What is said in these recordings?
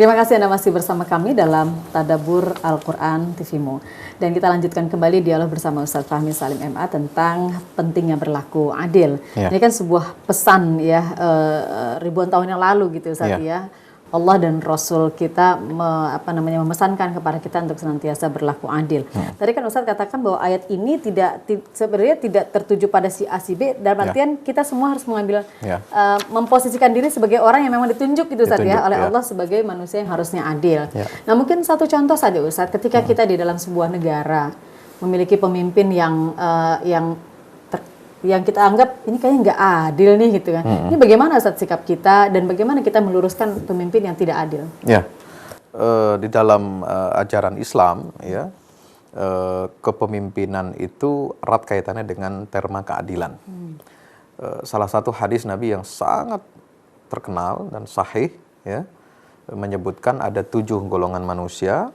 Terima kasih Anda masih bersama kami dalam Tadabbur Al-Quran TVmu. Dan kita lanjutkan kembali dialog bersama Ustadz Fahmi Salim MA tentang pentingnya berlaku adil. Ini kan sebuah pesan ya, ribuan tahun yang lalu gitu Ustadz ya. Allah dan Rasul kita memesankan kepada kita untuk senantiasa berlaku adil. Tadi kan Ustadz katakan bahwa ayat ini sebenarnya tidak tertuju pada si A si B, dalam artian kita semua harus mengambil memposisikan diri sebagai orang yang memang ditunjuk gitu Ustadz ya oleh Allah sebagai manusia yang harusnya adil. Nah mungkin satu contoh saja Ustadz, ketika kita di dalam sebuah negara memiliki pemimpin yang kita anggap ini kayaknya nggak adil nih gitu kan. Ini bagaimana Ustadz sikap kita dan bagaimana kita meluruskan pemimpin yang tidak adil? Ya, di dalam ajaran Islam ya, kepemimpinan itu erat kaitannya dengan terma keadilan. Salah satu hadis Nabi yang sangat terkenal dan sahih ya, menyebutkan ada 7 golongan manusia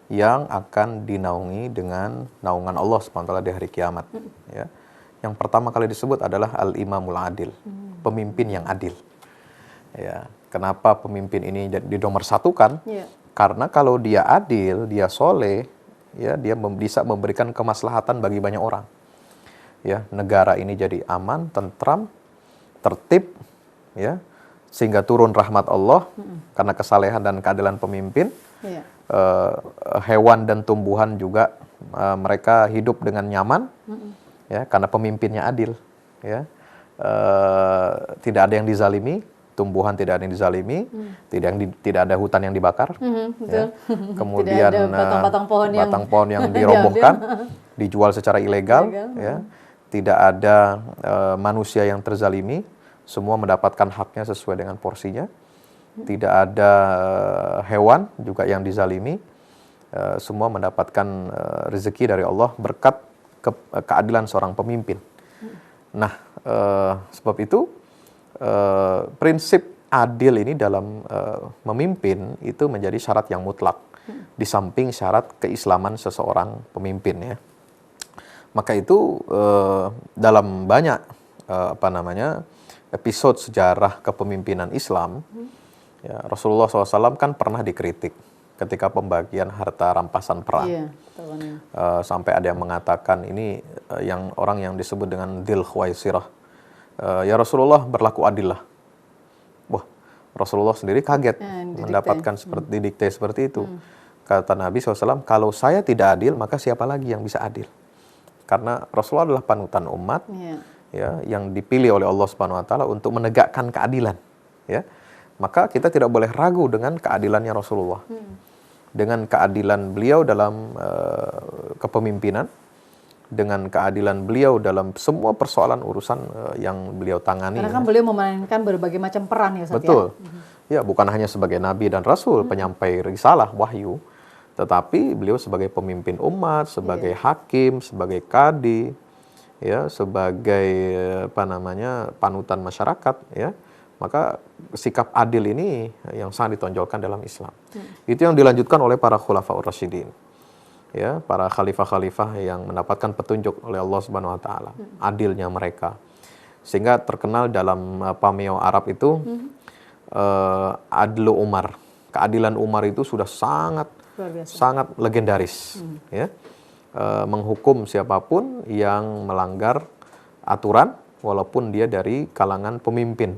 yang akan dinaungi dengan naungan Allah SWT di hari kiamat. Ya. Yang pertama kali disebut adalah al-imamul adil, pemimpin yang adil. Ya, kenapa pemimpin ini dinomorsatukan? Karena kalau dia adil, dia soleh, ya, dia bisa memberikan kemaslahatan bagi banyak orang. Ya, negara ini jadi aman, tentram, tertib, ya, sehingga turun rahmat Allah karena kesalehan dan keadilan pemimpin. Hewan dan tumbuhan juga mereka hidup dengan nyaman. Ya, karena pemimpinnya adil, ya, tidak ada yang dizalimi, tumbuhan tidak ada yang dizalimi, tidak ada hutan yang dibakar, ya. Kemudian batang pohon yang dirobohkan, dijual secara ilegal, ya. Tidak ada manusia yang terzalimi, semua mendapatkan haknya sesuai dengan porsinya, tidak ada hewan juga yang dizalimi, semua mendapatkan rezeki dari Allah berkat keadilan seorang pemimpin. Nah, sebab itu prinsip adil ini dalam memimpin itu menjadi syarat yang mutlak di samping syarat keislaman seseorang pemimpin ya. Maka itu dalam banyak episode sejarah kepemimpinan Islam, ya, Rasulullah SAW kan pernah dikritik ketika pembagian harta rampasan perang. Sampai ada yang mengatakan ini yang orang yang disebut dengan Dzul Khuwaisirah. Ya Rasulullah berlaku adil lah. Wah, Rasulullah sendiri kaget mendapatkan didikte seperti itu. Kata Nabi SAW, kalau saya tidak adil, maka siapa lagi yang bisa adil? Karena Rasulullah adalah panutan umat, ya, yang dipilih oleh Allah Subhanahu Wa Taala untuk menegakkan keadilan. Ya, maka kita tidak boleh ragu dengan keadilannya Rasulullah. Dengan keadilan beliau dalam kepemimpinan, dengan keadilan beliau dalam semua persoalan urusan yang beliau tangani. Karena kan beliau memainkan berbagai macam peran ya Ustaz. Betul. Ya, bukan hanya sebagai nabi dan rasul, penyampai risalah, wahyu, tetapi beliau sebagai pemimpin umat, sebagai hakim, sebagai kadi, ya, sebagai panutan masyarakat, ya. Maka sikap adil ini yang sangat ditonjolkan dalam Islam. Itu yang dilanjutkan oleh para khulafaur rasyidin. Ya, para khalifah-khalifah yang mendapatkan petunjuk oleh Allah Subhanahu Wa Taala, adilnya mereka. Sehingga terkenal dalam pameo Arab itu adlu Umar. Keadilan Umar itu sudah sangat legendaris, ya. Menghukum siapapun yang melanggar aturan walaupun dia dari kalangan pemimpin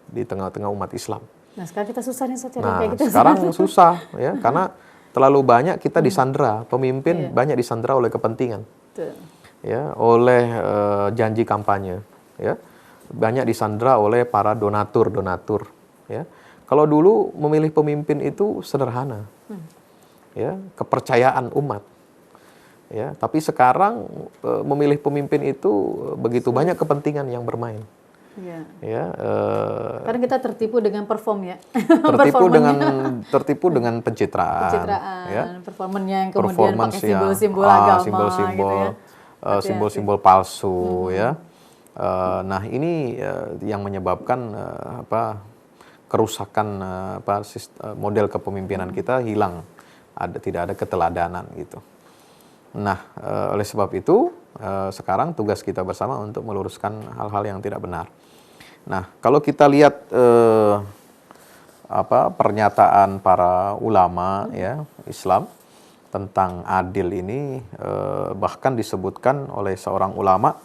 di tengah-tengah umat Islam. Nah, sekarang kita susah nih kayak gitu. Sekarang susah ya, karena terlalu banyak kita disandera, pemimpin banyak disandera oleh kepentingan. Ya, oleh janji kampanye, ya. Banyak disandera oleh para donatur, ya. Kalau dulu memilih pemimpin itu sederhana. Ya, kepercayaan umat. Ya, tapi sekarang memilih pemimpin itu begitu banyak kepentingan yang bermain. Karena kita tertipu dengan perform ya. tertipu dengan pencitraan, ya. Performanya yang kemudian pakai simbol-simbol agama, simbol-simbol, gitu ya. simbol-simbol palsu, ya. Nah ini yang menyebabkan kerusakan model kepemimpinan kita hilang, tidak ada keteladanan gitu. Nah, oleh sebab itu sekarang tugas kita bersama untuk meluruskan hal-hal yang tidak benar. Nah, kalau kita lihat pernyataan para ulama ya Islam tentang adil ini, bahkan disebutkan oleh seorang ulama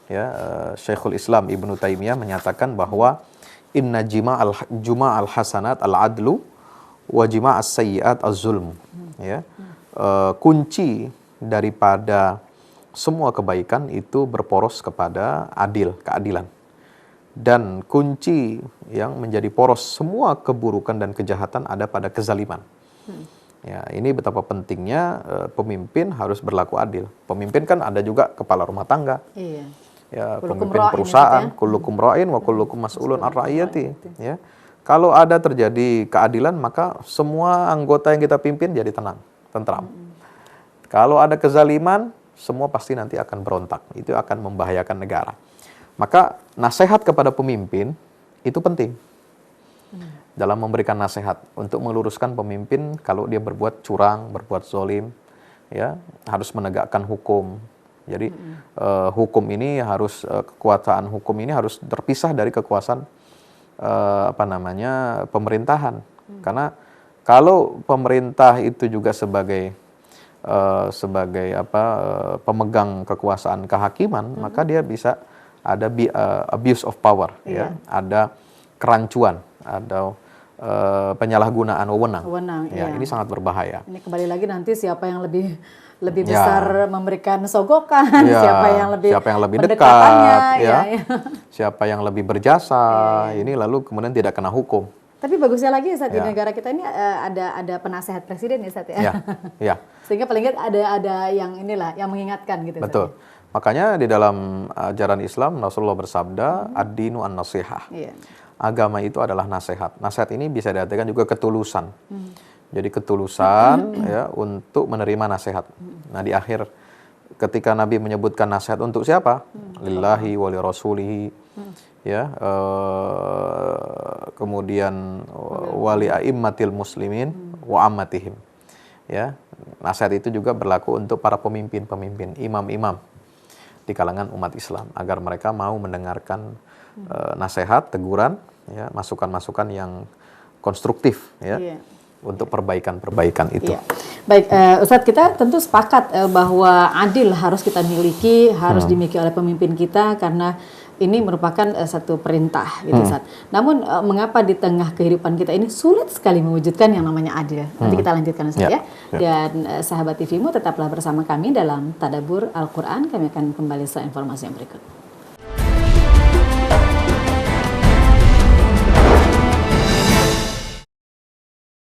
ya, Syekhul Islam Ibnu Taimiyah menyatakan bahwa inna juma'al hasanat al-adlu wa jima'as sayyi'at az-zulm, ya. Kunci daripada semua kebaikan itu berporos kepada keadilan. Dan kunci yang menjadi poros semua keburukan dan kejahatan ada pada kezaliman. Ya, ini betapa pentingnya pemimpin harus berlaku adil. Pemimpin kan ada juga kepala rumah tangga. Iya. Ya, Kullukum pemimpin ra'in perusahaan, gitu ya. kullukum ra'in wa kullukum mas'ulun an ra'iyati. Ya. Kalau ada terjadi keadilan, maka semua anggota yang kita pimpin jadi tentram. Kalau ada kezaliman, semua pasti nanti akan berontak. Itu akan membahayakan negara. Maka nasihat kepada pemimpin itu penting. Dalam memberikan nasihat untuk meluruskan pemimpin kalau dia berbuat curang, berbuat zalim, ya, harus menegakkan hukum. Jadi hukum ini harus kekuasaan hukum ini harus terpisah dari kekuasaan pemerintahan. Karena kalau pemerintah itu juga sebagai pemegang kekuasaan kehakiman, maka dia bisa ada abuse of power, ya, ada kerancuan, ada penyalahgunaan wewenang. Ya, ini sangat berbahaya. Ini kembali lagi nanti siapa yang lebih besar memberikan sogokan, siapa yang lebih dekat, siapa yang lebih berjasa, ini lalu kemudian tidak kena hukum. Tapi bagusnya lagi saat di negara kita ini ada penasehat presiden ya Ustaz ya. Sehingga paling nggak ada yang yang mengingatkan gitu. Betul. Makanya di dalam ajaran Islam Rasulullah bersabda, ad-dinu an-nasihah. Agama itu adalah nasihat. Nasihat ini bisa diartikan juga ketulusan. Jadi ketulusan ya untuk menerima nasihat. Nah, di akhir ketika Nabi menyebutkan nasihat untuk siapa? Lillahi wa li rasulihi. Ya, kemudian wali a'immatil muslimin wa ammatihim. Ya, nasihat itu juga berlaku untuk para pemimpin-pemimpin, imam-imam di kalangan umat Islam agar mereka mau mendengarkan nasihat, teguran, ya, masukan-masukan yang konstruktif, ya, untuk perbaikan-perbaikan itu. Baik, Ustadz, kita tentu sepakat bahwa adil harus kita miliki, harus dimiliki oleh pemimpin kita karena ini merupakan satu perintah, gitu, Ustadz. Namun mengapa di tengah kehidupan kita ini sulit sekali mewujudkan yang namanya adil? Nanti kita lanjutkan, Ustadz, ya. Dan sahabat TVMu tetaplah bersama kami dalam Tadabbur Al-Quran. Kami akan kembali setelah informasi yang berikut.